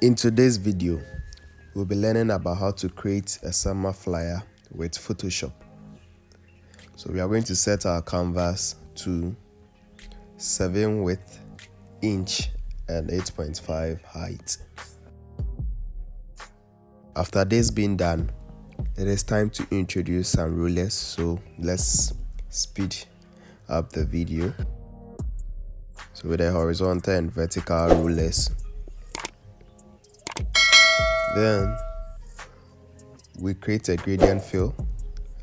In today's video, we'll be learning about how to create a summer flyer with Photoshop. So we are going to set our canvas to 7 width, inch and 8.5 height. After this being done, it is time to introduce some rulers, so let's speed up the video. So with the horizontal and vertical rulers, then we create a gradient fill,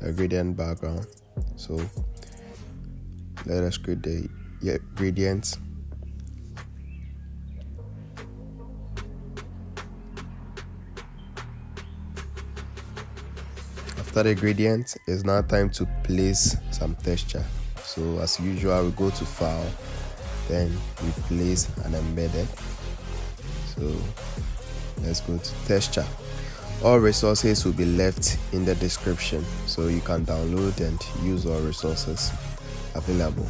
a gradient background. So let us create the gradient. After the gradient, it's now time to place some texture. So as usual, we go to File, then we place an embedded. So let's go to Texture. All resources will be left in the description, so you can download and use all resources available.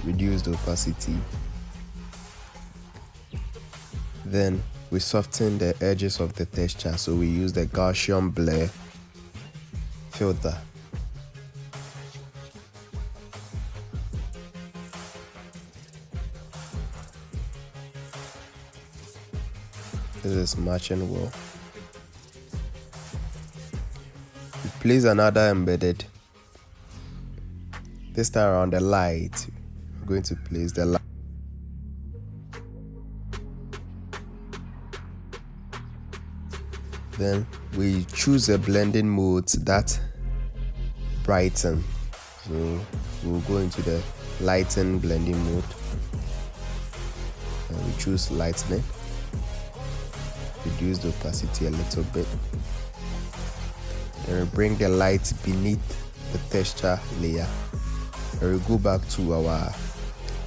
Reduce the opacity. Then we soften the edges of the texture, so we use the Gaussian blur filter. This is matching well. We place another embedded. This time around the light, we're going to place the light. Then we choose a blending mode that brighten. So we'll go into the lighten blending mode. And we choose lightening. Reduce the opacity a little bit. Then we bring the light beneath the texture layer. And we go back to our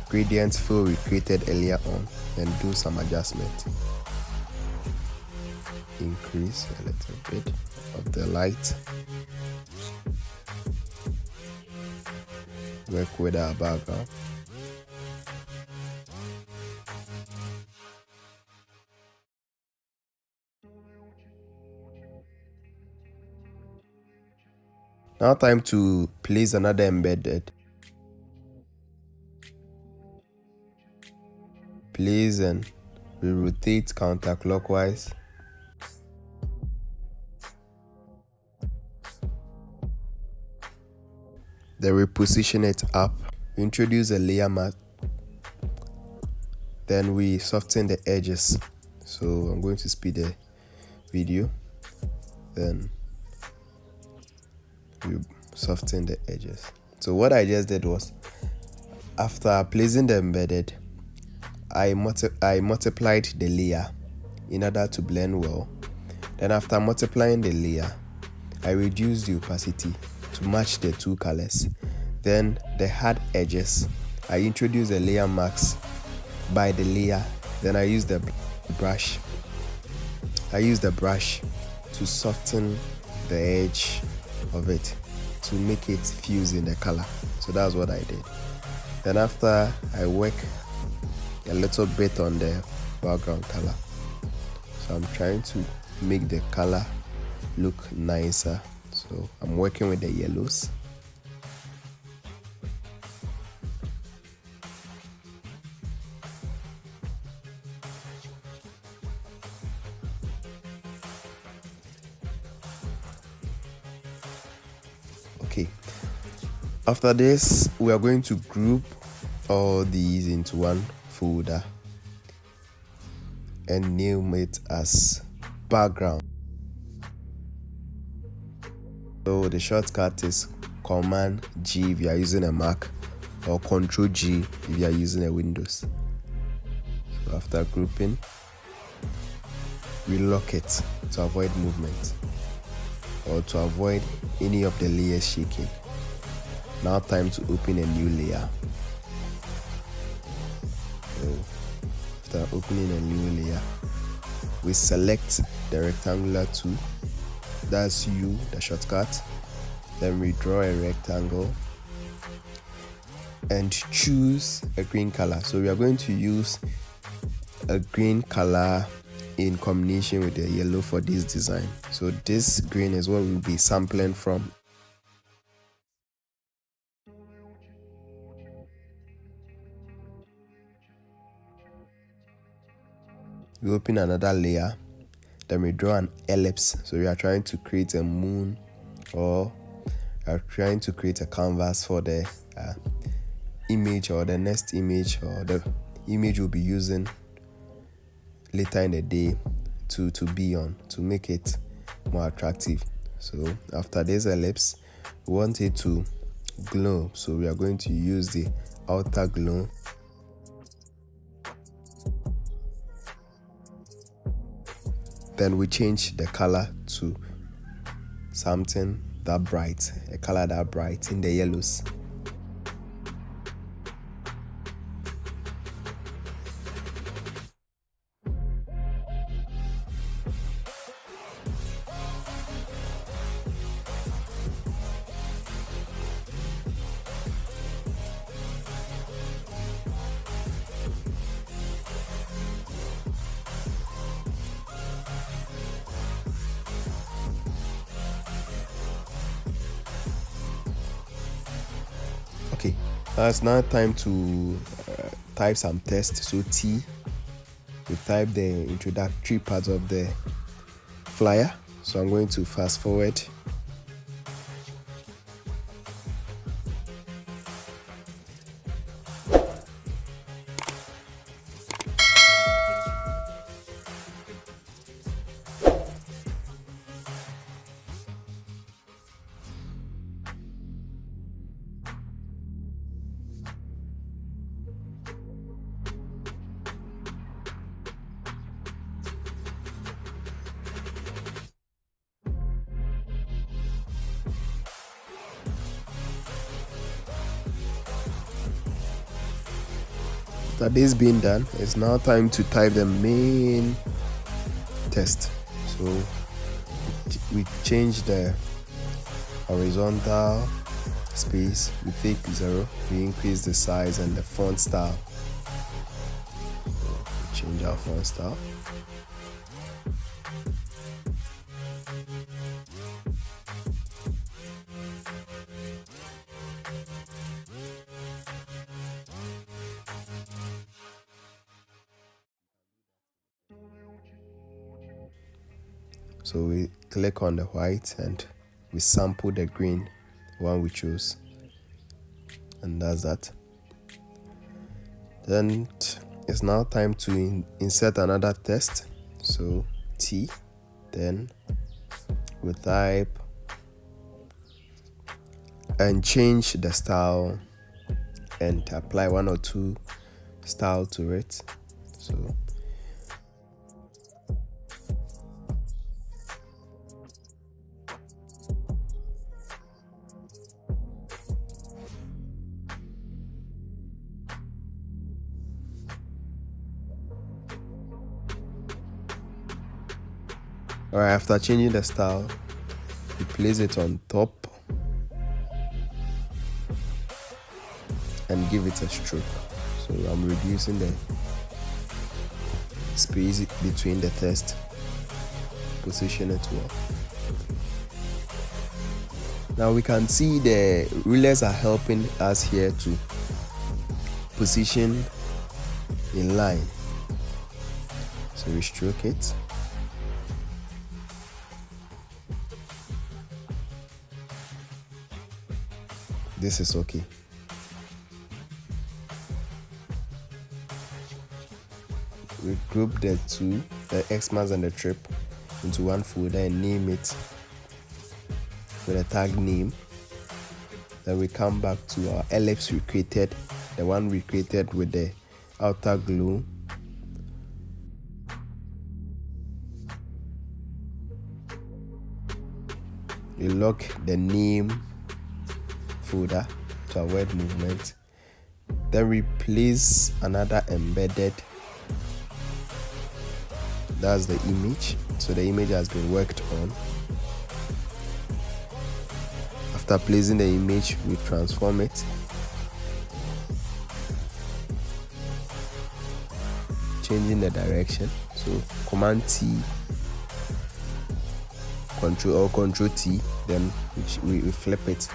gradient fill we created earlier on and do some adjustment. Increase a little bit of the light. Work with our background. Now time to place another embedded. Place and we rotate counterclockwise. Then we position it up. We introduce a layer mask. Then we soften the edges. So I'm going to speed the video. Then we soften the edges. So what I just did was, after placing the embedded, I multiplied the layer in order to blend well. Then after multiplying the layer, I reduced the opacity to match the two colors. Then the hard edges, I introduced a layer mask by the layer. Then I use the brush. I use the brush to soften the edge of it to make it fuse in the color. So that's what I did. Then after, I work a little bit on the background color. So I'm trying to make the color look nicer. So I'm working with the yellows. Okay. After this, we are going to group all these into one folder and name it as background. So the shortcut is Command G if you are using a Mac, or Control G if you are using a Windows. So after grouping, we lock it to avoid movement or to avoid any of the layers shaking. Now time to open a new layer. So after opening a new layer, we select the rectangular tool. That's U, the shortcut. Then we draw a rectangle and choose a green color. So we are going to use a green color in combination with the yellow for this design. So this green is what we'll be sampling from. We open another layer, then we draw an ellipse. So we are trying to create a moon, or we are trying to create a canvas for the image, or the next image, or the image we'll be using later in the day to be on, to make it more attractive. So after this ellipse, we want it to glow, so we are going to use the outer glow. Then we change the color to something that bright, a color that bright in the yellows. Okay, now it's now time to type some text. So T, we type the introductory part of the flyer. So I'm going to fast forward. After this being done, it's now time to type the main text. So we change the horizontal space, we take 0, we increase the size and the font style. So we change our font style. So we click on the white and we sample the green one we chose, and that's that. Then it's now time to insert another text. So T, then we type and change the style and apply 1 or 2 style to it. So alright, after changing the style, we place it on top and give it a stroke. So I'm reducing the space between the text. Position it well. Now we can see the rulers are helping us here to position in line. So we stroke it. This is okay. We group the two, the Xmas and the trip, into one folder and name it with a tag name. Then we come back to our ellipse we created, the one we created with the outer glue. We lock the name folder to avoid movement. Then we place another embedded. That's the image. So the image has been worked on. After placing the image, we transform it. changing the direction. So Command T, Control T, then we flip it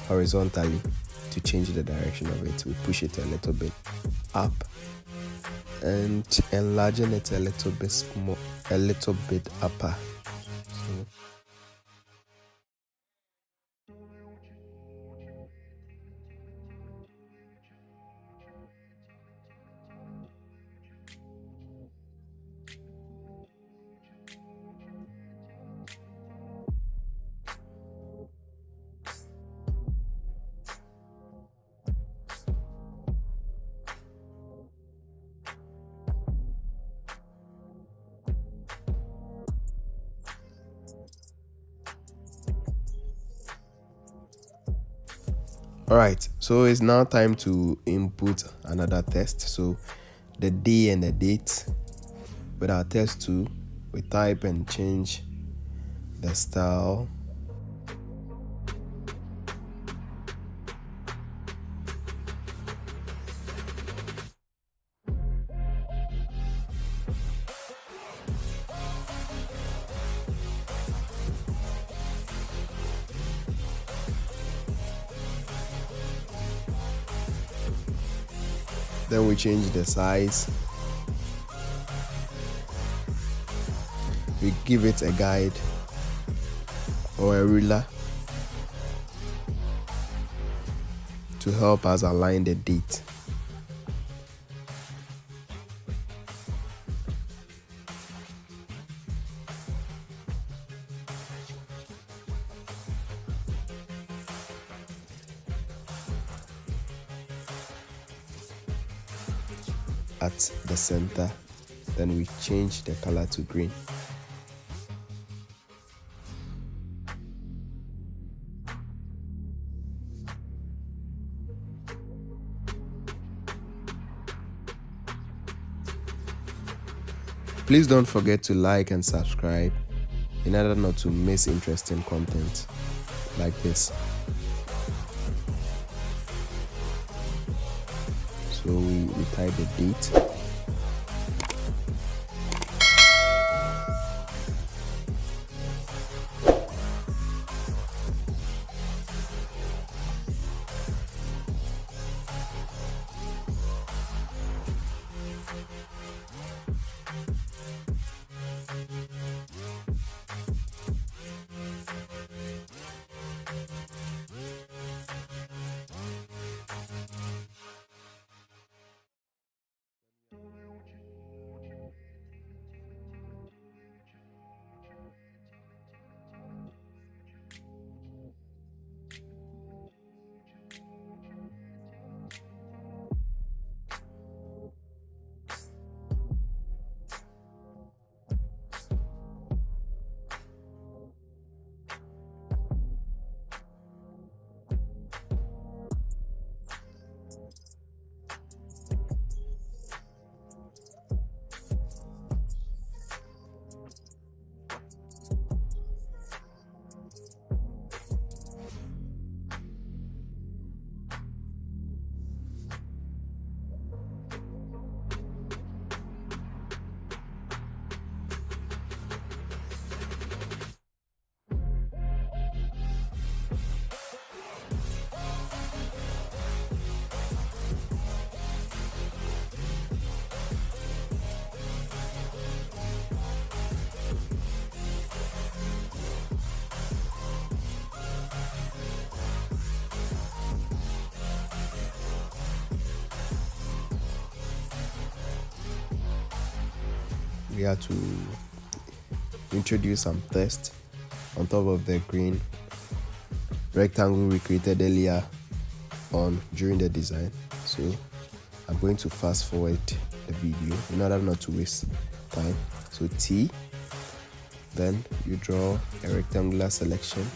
horizontally to change the direction of it. We push it a little bit up and enlarging it a little bit upper. So alright, so it's now time to input another test. So the day and the date. With our test 2, we type and change the style. Then we change the size. We give it a guide or a ruler to help us align the date. At the center, then we change the color to green. Please don't forget to like and subscribe in order not to miss interesting content like this. So we type the date. We have to introduce some text on top of the green rectangle we created earlier on during the design. So I'm going to fast forward the video in order not to waste time. So T, then you draw a rectangular selection,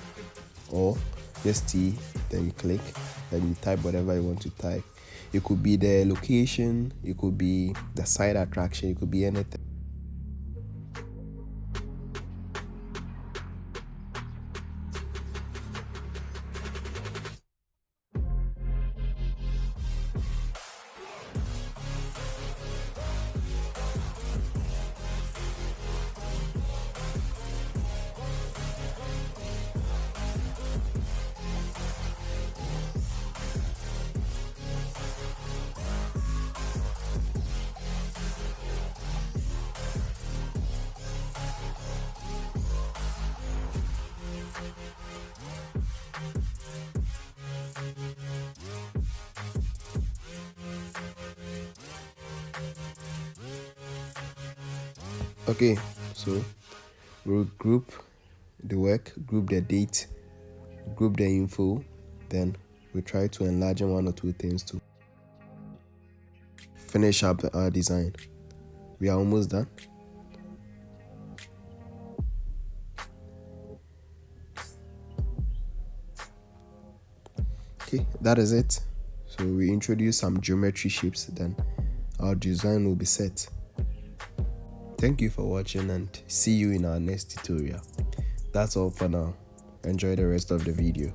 or just T, then you click, then you type whatever you want to type. It could be the location, it could be the side attraction, it could be anything. Okay, so we'll group the work, group the date, group the info, then we try to enlarge one or two things to finish up our design. We are almost done. Okay, that is it. So we introduce some geometry shapes, then our design will be set. Thank you for watching and see you in our next tutorial. That's all for now. Enjoy the rest of the video.